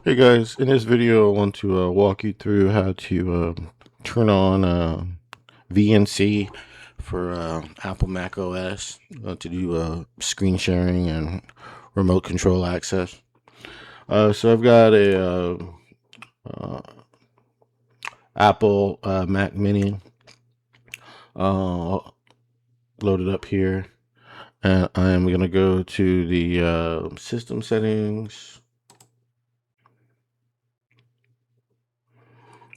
Hey guys, in this video I want to walk you through how to turn on VNC for Apple macOS to do screen sharing and remote control access. So I've got a uh, Apple Mac Mini loaded up here, and I am going to go to the system settings.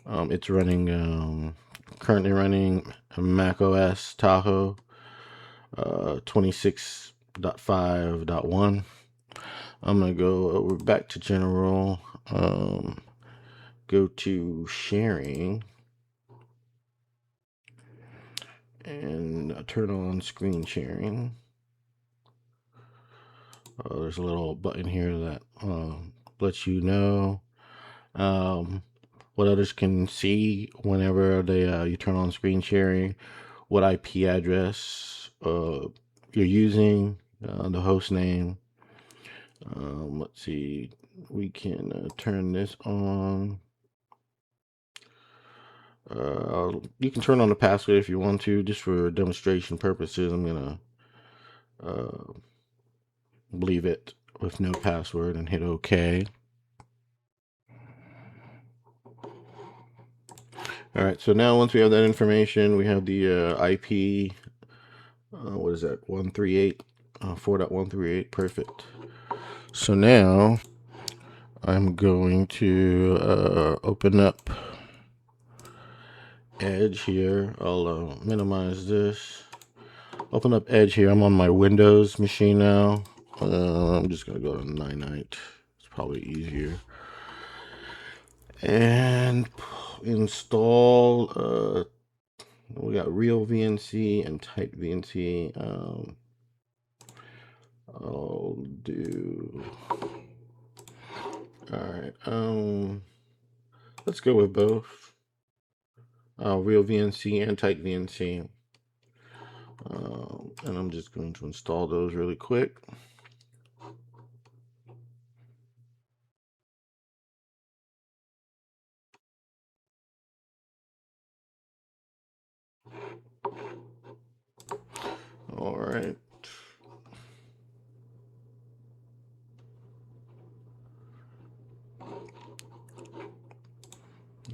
It's running, currently running MacOS Tahoe 26.5.1. I'm going to go over back to general, go to sharing, and turn on screen sharing. There's a little button here that lets you know what others can see whenever you turn on screen sharing, what IP address you're using, the host name. Let's see, we can turn this on. You can turn on the password if you want to, just for demonstration purposes. I'm gonna leave it with no password and hit OK. All right, so now once we have that information, we have the IP, what is that, 138, 4.138, perfect. So now I'm going to open up Edge here. I'll minimize this. Open up Edge here. I'm on my Windows machine now. I'm just going to go to 99. It's probably easier. And install, we got real VNC and tight VNC. I'll do, all right. Let's go with both. Real VNC and tight VNC. And I'm just going to install those really quick. All right.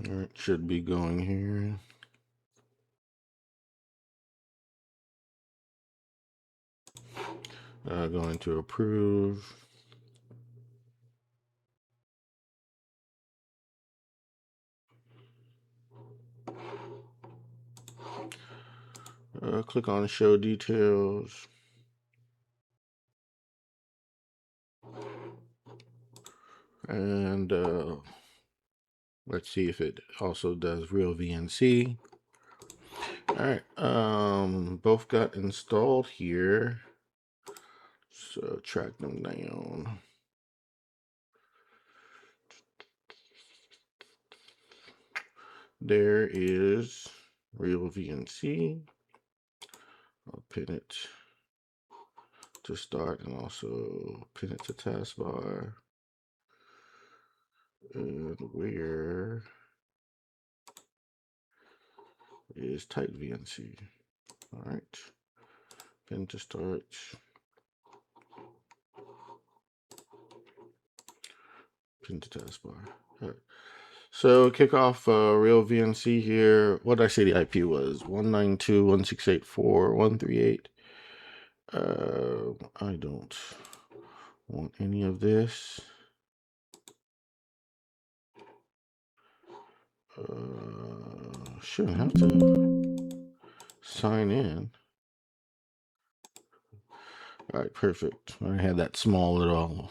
All right, should be going here. Going to approve. Click on show details. And let's see if it also does real VNC. All right, both got installed here. So track them down. There is real VNC. I'll pin it to start and also pin it to taskbar. And where is tight VNC? All right, pin to start. Pin to taskbar. All right. So kick off real VNC here. What did I say the IP was? 192.168.4.138. I don't want any of this. Shouldn't have to sign in. All right, perfect. I had that small little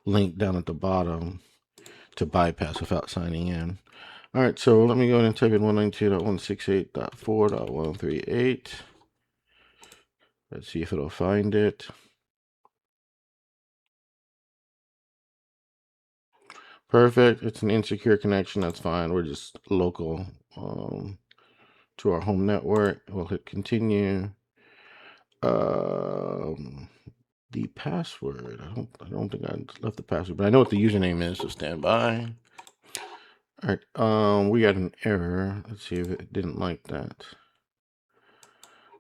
link down at the bottom to bypass without signing in. All right, so let me go ahead and type in 192.168.4.138. Let's see if it'll find it. Perfect. It's an insecure connection. That's fine. We're just local to our home network. We'll hit continue. the password. I don't think I left the password, but I know what the username is, so stand by. All right, we got an error. Let's see if it didn't like that.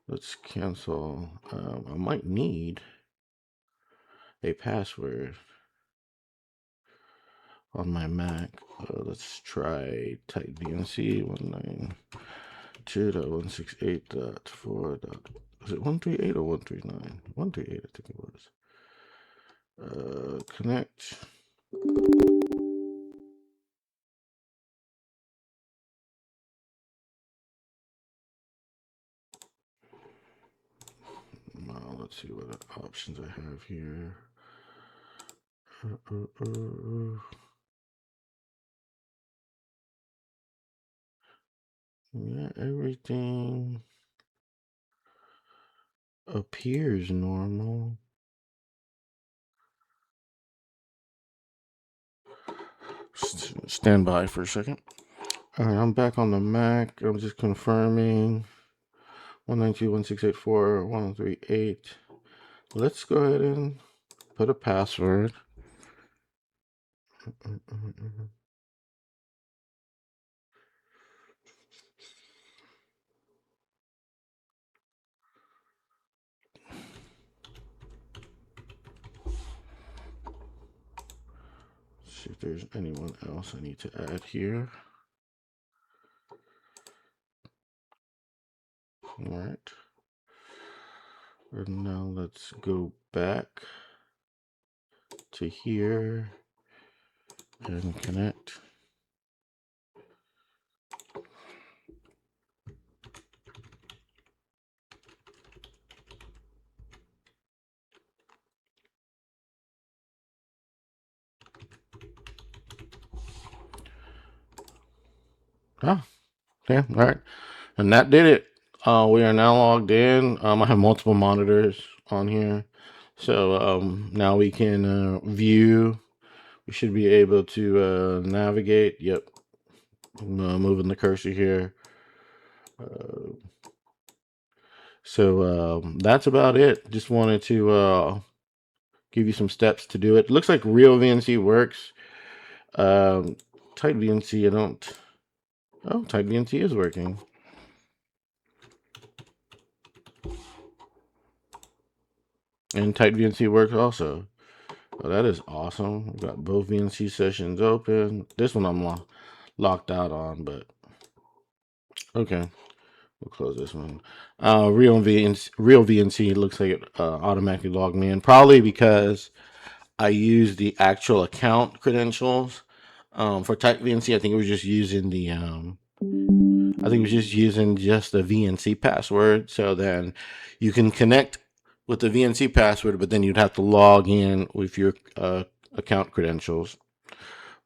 Let's cancel. I might need a password on my Mac. Let's try type VNC 192.168.4. Is it 138 or 139? 138, I think it was. Connect. Let's see what options I have here. Yeah, everything appears normal. Stand by for a second. All right, I'm back on the Mac. I'm just confirming 192.168.4.138. Let's go ahead and put a password. See if there's anyone else I need to add here. All right. And now let's go back to here and connect. Ah, yeah, all right. And that did it. We are now logged in. I have multiple monitors on here. So now we can view. We should be able to navigate. Yep. I'm moving the cursor here. So that's about it. Just wanted to give you some steps to do it. Looks like real VNC works. Type VNC, I don't. Oh, type VNC is working. And type VNC works also. Well, that is awesome. We've got both VNC sessions open. This one I'm locked out on, but okay. We'll close this one. Real VNC looks like it automatically logged me in. Probably because I used the actual account credentials. For Type VNC, I think it was just using the just the VNC password. So then you can connect with the VNC password, but then you'd have to log in with your account credentials.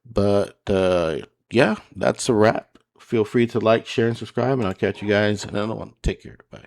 But yeah, that's a wrap. Feel free to like, share, and subscribe, and I'll catch you guys in another one. Take care. Bye.